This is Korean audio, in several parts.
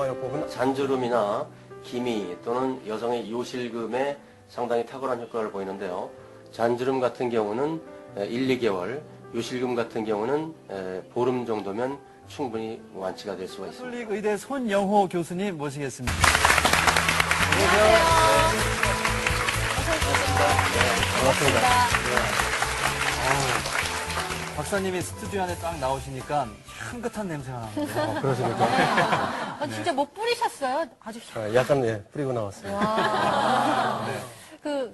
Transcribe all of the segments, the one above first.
아로마요법은 잔주름이나 기미 또는 여성의 요실금에 상당히 탁월한 효과를 보이는데요. 잔주름 같은 경우는 1, 2개월, 요실금 같은 경우는 보름 정도면 충분히 완치가 될 수가 있습니다. 가톨릭 의대 손영호 교수님 모시겠습니다. 안녕하세요. 반갑습니다. 박사님이 스튜디오 안에 딱 나오시니까 향긋한 냄새가 납니다. 그러십니까? 진짜 뭐 뿌리셨어요? 아주 약간 뿌리고 나왔어요. 와.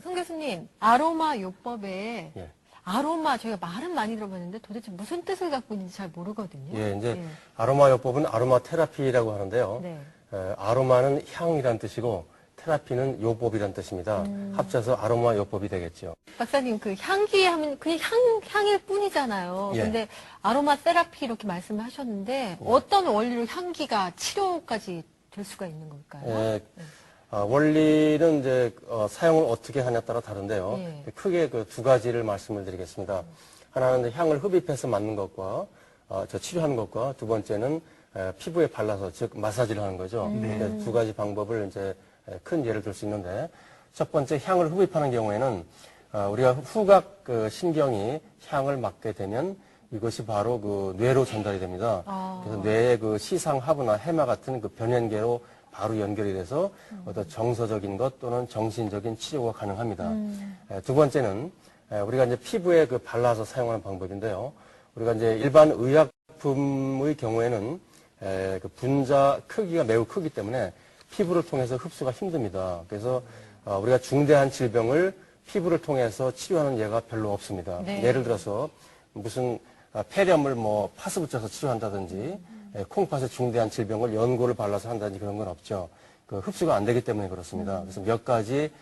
손 교수님, 아로마 요법에 예. 아로마 저희가 말은 많이 들어봤는데 도대체 무슨 뜻을 갖고 있는지 잘 모르거든요. 예, 이제 아로마요법은 아로마 테라피라고 하는데요. 네. 아로마는 향이란 뜻이고 테라피는 요법이란 뜻입니다. 합쳐서 아로마요법이 되겠죠. 박사님, 그 향기 하면 그냥 향일 뿐이잖아요. 예. 근데 아로마 테라피 이렇게 말씀을 하셨는데 어떤 원리로 향기가 치료까지 될 수가 있는 걸까요? 예, 원리는 이제 사용을 어떻게 하냐에 따라 다른데요. 예. 크게 그 두 가지를 말씀을 드리겠습니다. 하나는 향을 흡입해서 맞는 것과 치료하는 것과 두 번째는 피부에 발라서 즉 마사지를 하는 거죠. 네, 두 가지 방법을 이제 큰 예를 들 수 있는데 첫 번째 향을 흡입하는 경우에는 우리가 후각 신경이 향을 맡게 되면 이것이 바로 그 뇌로 전달이 됩니다. 그래서 뇌의 그 시상 하부나 해마 같은 그 변연계로 바로 연결이 돼서 어떤 정서적인 것 또는 정신적인 치료가 가능합니다. 두 번째는 우리가 이제 피부에 그 발라서 사용하는 방법인데요. 우리가 이제 일반 의약품의 경우에는 그 분자 크기가 매우 크기 때문에 피부를 통해서 흡수가 힘듭니다. 그래서 우리가 중대한 질병을 피부를 통해서 치료하는 예가 별로 없습니다. 네. 예를 들어서 무슨 폐렴을 파스 붙여서 치료한다든지 콩팥의 중대한 질병을 연고를 발라서 한다든지 그런 건 없죠. 그 흡수가 안 되기 때문에 그렇습니다. 그래서 몇 가지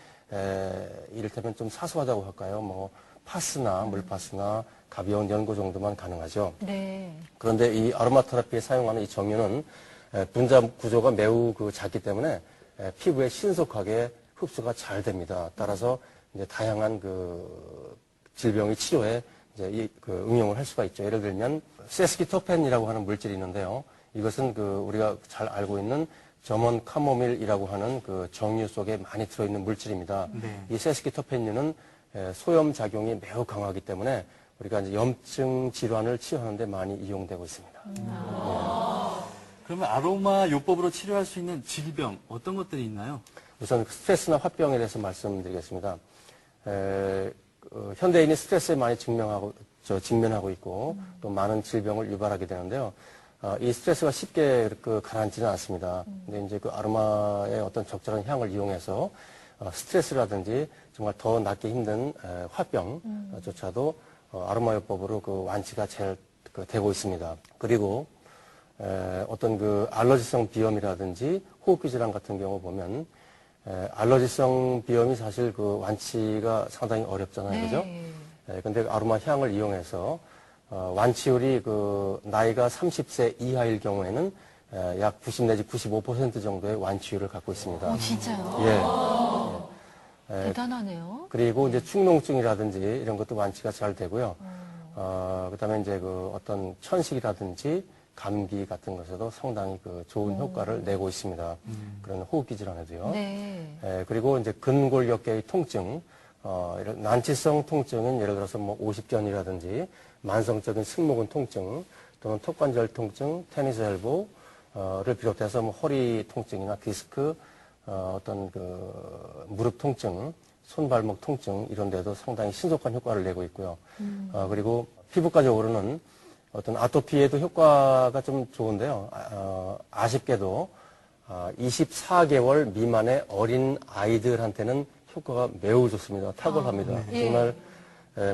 이를테면 좀 사소하다고 할까요? 파스나 물파스나 가벼운 연고 정도만 가능하죠. 네. 그런데 이 아로마 테라피에 사용하는 이 정유는 분자 구조가 매우 작기 때문에 피부에 신속하게 흡수가 잘 됩니다. 따라서 이제 다양한 질병의 치료에 이제 응용을 할 수가 있죠. 예를 들면 세스키토펜이라고 하는 물질이 있는데요. 이것은 우리가 잘 알고 있는 점원 카모밀이라고 하는 정유 속에 많이 들어있는 물질입니다. 네. 이 세스키토펜류는 소염 작용이 매우 강하기 때문에 우리가 이제 염증 질환을 치료하는 데 많이 이용되고 있습니다. 그러면 아로마 요법으로 치료할 수 있는 질병 어떤 것들이 있나요? 우선 스트레스나 화병에 대해서 말씀드리겠습니다. 현대인이 스트레스에 많이 직면하고 있고 또 많은 질병을 유발하게 되는데요. 이 스트레스가 쉽게 가라앉지는 않습니다. 근데 이제 아로마의 어떤 적절한 향을 이용해서 스트레스라든지 정말 더 낫기 힘든 화병조차도 아로마요법으로 완치가 잘 되고 있습니다. 그리고 어떤 알러지성 비염이라든지 호흡기 질환 같은 경우 보면 알러지성 비염이 사실 완치가 상당히 어렵잖아요. 그죠? 근데 아로마 향을 이용해서 완치율이 나이가 30세 이하일 경우에는 약 90 내지 95% 정도의 완치율을 갖고 있습니다. 진짜요? 예. 대단하네요. 그리고 이제 축농증이라든지 이런 것도 완치가 잘 되고요. 그다음에 이제 어떤 천식이라든지 감기 같은 것에도 상당히 좋은 효과를 내고 있습니다. 그런 호흡기 질환에도요. 네. 그리고 이제 근골격계의 통증, 이런 난치성 통증은 예를 들어서 오십견이라든지 만성적인 승모근 통증 또는 턱관절 통증, 테니스 엘보를 비롯해서 허리 통증이나 디스크, 어떤 무릎 통증, 손발목 통증 이런 데도 상당히 신속한 효과를 내고 있고요. 그리고 피부까지 오르는 어떤 아토피에도 효과가 좀 좋은데요. 아쉽게도 24개월 미만의 어린 아이들한테는 효과가 매우 좋습니다. 탁월합니다. 정말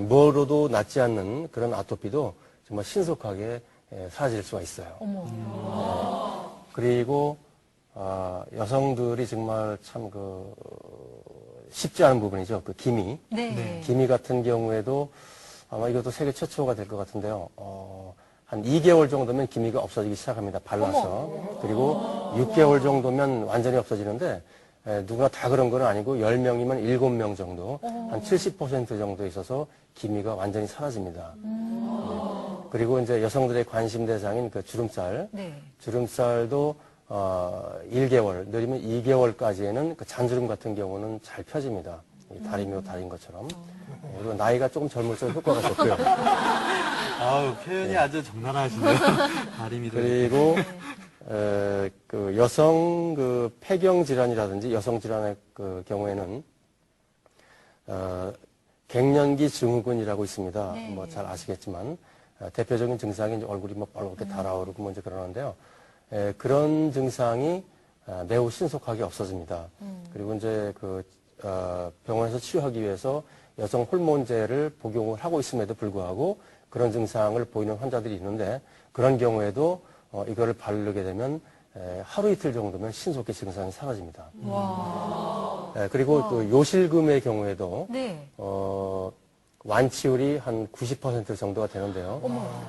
뭐로도 낫지 않는 그런 아토피도 정말 신속하게 사라질 수가 있어요. 그리고 여성들이 정말 참 쉽지 않은 부분이죠. 기미. 네. 기미 같은 경우에도 아마 이것도 세계 최초가 될 것 같은데요. 한 2개월 정도면 기미가 없어지기 시작합니다. 발라서. 그리고 6개월 정도면 완전히 없어지는데 누가 다 그런 건 아니고 10명이면 7명 정도, 한 70% 정도 있어서 기미가 완전히 사라집니다. 그리고 이제 여성들의 관심 대상인 주름살. 네. 주름살도 1개월, 느리면 2개월까지에는 그 잔주름 같은 경우는 잘 펴집니다. 이 다리미로 다린 것처럼. 그리고 나이가 조금 젊을수록 효과가 좋고요. 아우, 표현이 아주 적나라하시네요. 다리미도. 그리고 그 여성 그 폐경 질환이라든지 여성 질환의 그 경우에는 갱년기 증후군이라고 있습니다. 네. 뭐 잘 아시겠지만 대표적인 증상이 이제 얼굴이 뭐 빨갛게 달아오르고 뭐 이제 그러는데요. 그런 증상이 매우 신속하게 없어집니다. 그리고 이제 그 병원에서 치료하기 위해서 여성 호르몬제를 복용을 하고 있음에도 불구하고 그런 증상을 보이는 환자들이 있는데 그런 경우에도 이거를 바르게 되면 하루 이틀 정도면 신속히 증상이 사라집니다. 와. 그리고 또 요실금의 경우에도 네. 완치율이 한 90% 정도가 되는데요.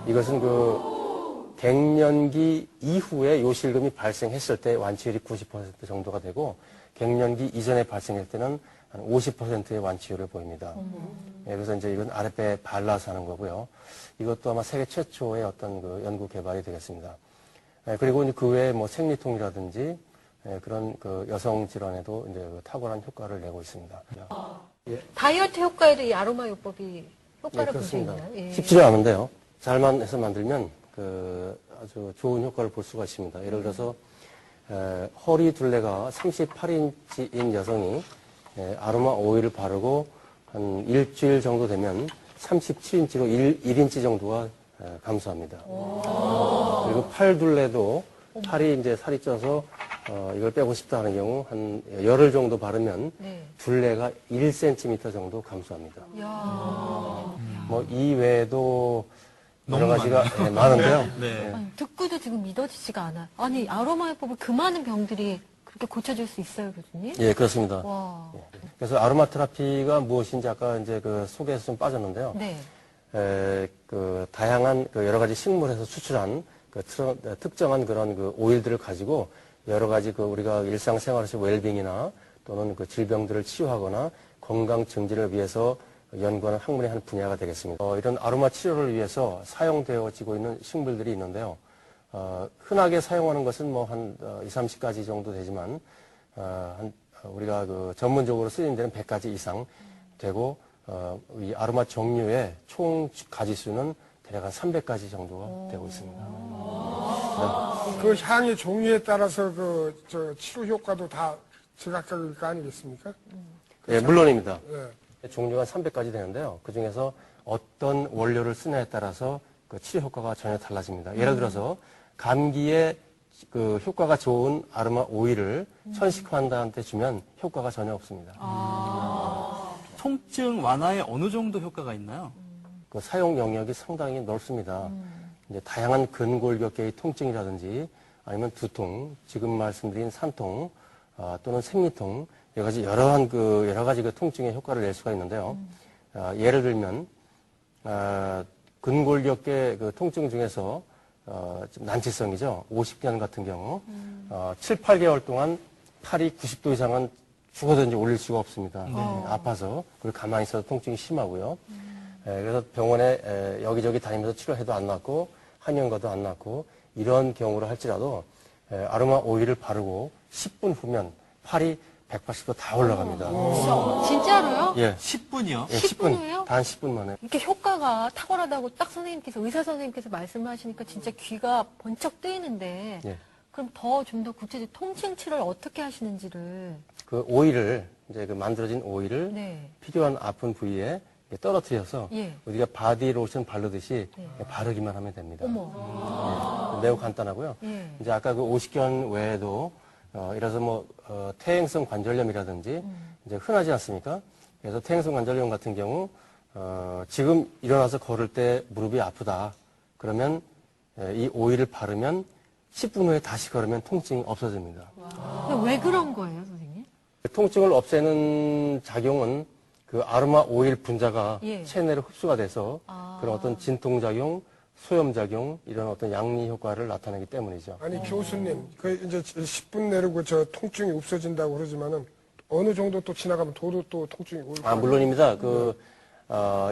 이것은 그 갱년기 이후에 요실금이 발생했을 때 완치율이 90% 정도가 되고 갱년기 이전에 발생할 때는 한 50%의 완치율을 보입니다. 그래서 이제 이건 아랫배에 발라서 하는 거고요. 이것도 아마 세계 최초의 어떤 그 연구 개발이 되겠습니다. 그리고 이제 그 외에 뭐 생리통이라든지 그런 그 여성 질환에도 이제 그 탁월한 효과를 내고 있습니다. 다이어트 효과에도 이 아로마 요법이 효과를 볼 수 그렇습니다. 있나요? 예. 쉽지는 않은데요. 잘만 해서 만들면 그 아주 좋은 효과를 볼 수가 있습니다. 예를 들어서 허리 둘레가 38인치인 여성이 아로마 오일을 바르고 한 일주일 정도 되면 37인치로 1인치 정도가 감소합니다. 그리고 팔 둘레도 팔이 이제 살이 쪄서 이걸 빼고 싶다 하는 경우 한 열흘 정도 바르면 네. 둘레가 1cm 정도 감소합니다. 야. 뭐 이외에도 여러 너무 가지가 많은데요. 네. 아니, 듣고도 지금 믿어지지가 않아. 아니 아로마 요법을 그 많은 병들이 그렇게 고쳐줄 수 있어요, 교수님? 예, 그렇습니다. 와. 그래서 아로마 테라피가 무엇인지 아까 이제 그 소개에서 좀 빠졌는데요. 네. 그 다양한 그 여러 가지 식물에서 추출한 그 특정한 그런 그 오일들을 가지고 여러 가지 그 우리가 일상생활에서 웰빙이나 또는 그 질병들을 치유하거나 건강 증진을 위해서 연구하는 학문의 한 분야가 되겠습니다. 이런 아로마 치료를 위해서 사용되어지고 있는 식물들이 있는데요. 흔하게 사용하는 것은 뭐 한 20, 30가지 정도 되지만 우리가 그 전문적으로 쓰이는 데는 100가지 이상 되고 이 아로마 종류의 총 가지수는 대략 한 300가지 정도가 되고 있습니다. 그 향의 종류에 따라서 저 치료 효과도 다 제각각일 거 아니겠습니까? 예, 물론입니다. 예. 종류가 300가지 되는데요. 그 중에서 어떤 원료를 쓰냐에 따라서 그 치료 효과가 전혀 달라집니다. 예를 들어서 감기에 그 효과가 좋은 아로마 오일을 천식 환자한테 주면 효과가 전혀 없습니다. 통증 완화에 어느 정도 효과가 있나요? 그 사용 영역이 상당히 넓습니다. 이제 다양한 근골격계의 통증이라든지 아니면 두통, 지금 말씀드린 산통, 또는 생리통, 여러 가지 그 통증의 효과를 낼 수가 있는데요. 예를 들면, 근골격계 그 통증 중에서, 좀 난치성이죠. 50년 같은 경우, 7, 8개월 동안 팔이 90도 이상은 죽어도 이제 올릴 수가 없습니다. 아파서. 그리고 가만히 있어도 통증이 심하고요. 그래서 병원에 여기저기 다니면서 치료해도 안 낫고, 한의원가도 안 낫고, 이런 경우를 할지라도, 아로마 오일을 바르고 10분 후면 팔이 180도 다 올라갑니다. 진짜로요? 예. 10분이요? 예, 10분 이에요? 단 10분 만에. 이렇게 효과가 탁월하다고 딱 의사 선생님께서 말씀하시니까 진짜 귀가 번쩍 뜨이는데, 예. 그럼 좀 더 구체적으로 통증 치료를 어떻게 하시는지를. 그 오일을, 이제 그 만들어진 오일을 네. 필요한 아픈 부위에 떨어뜨려서 예. 우리가 바디 로션 바르듯이 네. 바르기만 하면 됩니다. 어머. 예. 매우 간단하고요. 예. 이제 아까 그 오십견 외에도 이래서 뭐 퇴행성 관절염이라든지 이제 흔하지 않습니까? 그래서 퇴행성 관절염 같은 경우 지금 일어나서 걸을 때 무릎이 아프다. 그러면 이 오일을 바르면 10분 후에 다시 걸으면 통증이 없어집니다. 근데 왜 그런 거예요, 선생님? 통증을 없애는 작용은 그 아로마 오일 분자가 예. 체내로 흡수가 돼서 그런 어떤 진통작용, 소염작용, 이런 어떤 양리 효과를 나타내기 때문이죠. 아니, 교수님, 그 이제 10분 내로 저 통증이 없어진다고 그러지만은 어느 정도 또 지나가면 또 통증이 올 거예요. 물론입니다.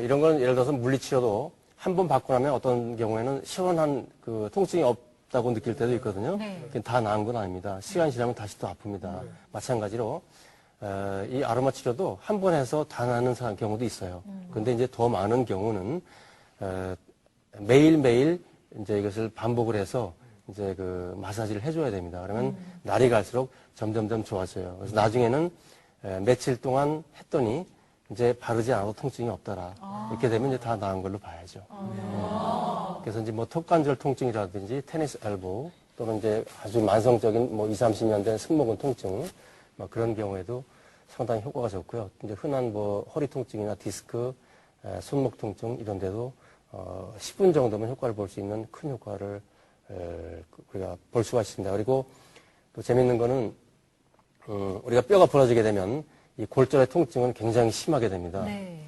이런 건 예를 들어서 물리치료도 한 번 받고 나면 어떤 경우에는 시원한 그 통증이 아프다고 느낄 때도 있거든요. 네. 그게 다 나은 건 아닙니다. 시간이 지나면 다시 또 아픕니다. 마찬가지로 이 아로마 치료도 한 번 해서 다 나는 경우도 있어요. 근데 이제 더 많은 경우는 매일매일 이제 이것을 반복을 해서 이제 그 마사지를 해줘야 됩니다. 그러면 날이 갈수록 점점점 좋아져요. 그래서 나중에는 며칠 동안 했더니 이제 바르지 않아도 통증이 없더라. 이렇게 되면 이제 다 나은 걸로 봐야죠. 그래서 이제 뭐 턱관절 통증이라든지 테니스 엘보 또는 이제 아주 만성적인 뭐 20, 30년 된 승모근 통증 뭐 그런 경우에도 상당히 효과가 좋고요. 이제 흔한 뭐 허리 통증이나 디스크, 손목 통증 이런 데도 10분 정도면 효과를 볼 수 있는 큰 효과를 우리가 볼 수가 있습니다. 그리고 또 재밌는 거는 우리가 뼈가 부러지게 되면 이 골절의 통증은 굉장히 심하게 됩니다. 네.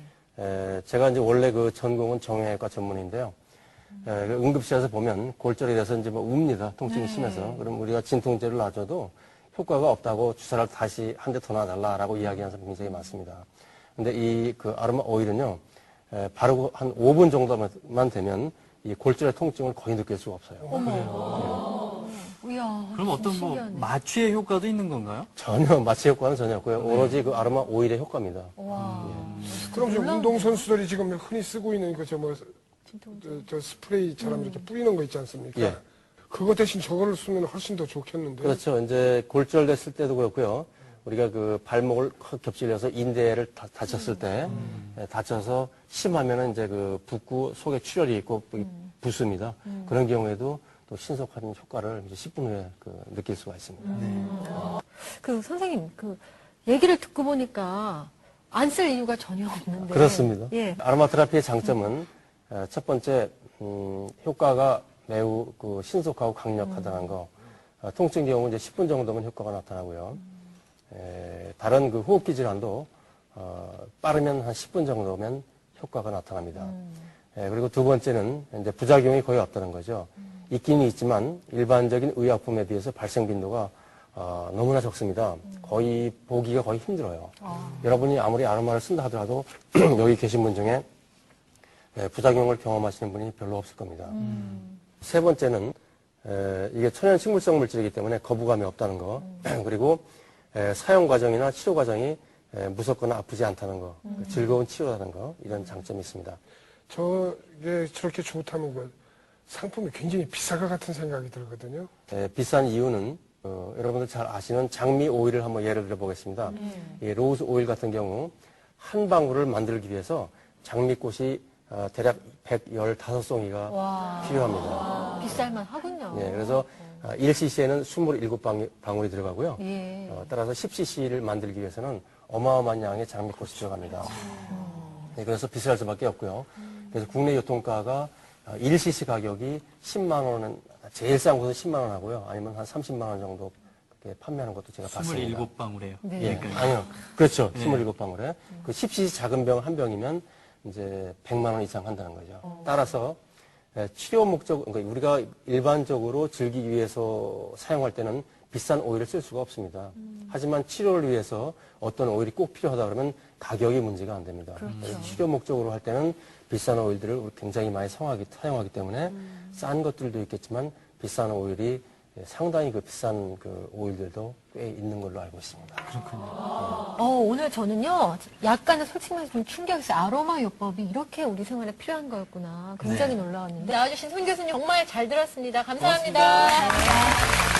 제가 이제 원래 그 전공은 정형외과 전문인데요. 그 응급실에서 보면 골절이 돼서 이제 뭐 웁니다. 통증이 심해서. 그럼 우리가 진통제를 놔줘도 효과가 없다고 주사를 다시 한 대 더 놔달라라고 이야기하는 사람이 굉장히 많습니다. 근데 이 그 아로마 오일은요, 바르고 한 5분 정도만 되면 이 골절의 통증을 거의 느낄 수가 없어요. 이야, 그럼 어떤 뭐 신기하네. 마취의 효과도 있는 건가요? 전혀 마취 효과는 전혀 없고요. 오로지 그 아로마 오일의 효과입니다. 와. 그럼 지금 운동선수들이 지금 흔히 쓰고 있는 저 스프레이처럼 이렇게 뿌리는 거 있지 않습니까? 예. 그거 대신 저거를 쓰면 훨씬 더 좋겠는데. 그렇죠. 이제 골절됐을 때도 그렇고요. 우리가 그 발목을 확 겹질려서 인대를 다쳤을 때 다쳐서 심하면은 이제 그 붓고 속에 출혈이 있고 붓습니다. 그런 경우에도 또 신속한 효과를 이제 10분 후에 느낄 수가 있습니다. 그 선생님, 그 얘기를 듣고 보니까 안 쓸 이유가 전혀 없는데. 그렇습니다. 예. 아로마 테라피의 장점은 첫 번째 효과가 매우 그 신속하고 강력하다는 거. 통증 경우 이제 10분 정도면 효과가 나타나고요. 다른 그 호흡기 질환도 빠르면 한 10분 정도면 효과가 나타납니다. 그리고 두 번째는 이제 부작용이 거의 없다는 거죠. 있기는 있지만 일반적인 의약품에 비해서 발생 빈도가 너무나 적습니다. 거의 보기가 거의 힘들어요. 여러분이 아무리 아로마를 쓴다 하더라도 여기 계신 분 중에 부작용을 경험하시는 분이 별로 없을 겁니다. 세 번째는 이게 천연 식물성 물질이기 때문에 거부감이 없다는 거. 그리고 사용 과정이나 치료 과정이 무섭거나 아프지 않다는 거, 즐거운 치료라는 거, 이런 장점이 있습니다. 저게 저렇게 좋다면 그 상품이 굉장히 비쌀 것 같은 생각이 들거든요. 비싼 이유는 여러분들 잘 아시는 장미 오일을 한번 예를 들어 보겠습니다. 이 로즈 오일 같은 경우 한 방울을 만들기 위해서 장미꽃이 대략 115송이가 와. 필요합니다. 비쌀만 하군요. 예, 그래서 1cc에는 27방울이 들어가고요. 예. 따라서 10cc를 만들기 위해서는 어마어마한 양의 장미꽃이 들어갑니다. 네, 그래서 비쌀 수밖에 없고요. 그래서 국내 유통가가 1cc 가격이 10만 원은 제일 싼 곳은 10만 원 하고요. 아니면 한 30만 원 정도 그렇게 판매하는 것도 제가 봤습니다. 27방울이에요. 네. 예, 아니요. 그렇죠. 27방울에. 그 10cc 작은 병 한 병이면 이제 100만 원 이상 한다는 거죠. 따라서 치료 목적, 그러니까 우리가 일반적으로 즐기기 위해서 사용할 때는 비싼 오일을 쓸 수가 없습니다. 하지만 치료를 위해서 어떤 오일이 꼭 필요하다 그러면 가격이 문제가 안 됩니다. 그래서 치료 목적으로 할 때는 비싼 오일들을 굉장히 많이 사용하기 때문에 싼 것들도 있겠지만 비싼 오일이 상당히 그 비싼 그 오일들도 꽤 있는 걸로 알고 있습니다. 오늘 저는요, 약간의 솔직히 말해서 좀 충격이었어요. 아로마 요법이 이렇게 우리 생활에 필요한 거였구나. 굉장히 놀라웠는데. 나와주신 손 교수님 정말 잘 들었습니다. 감사합니다. 고맙습니다.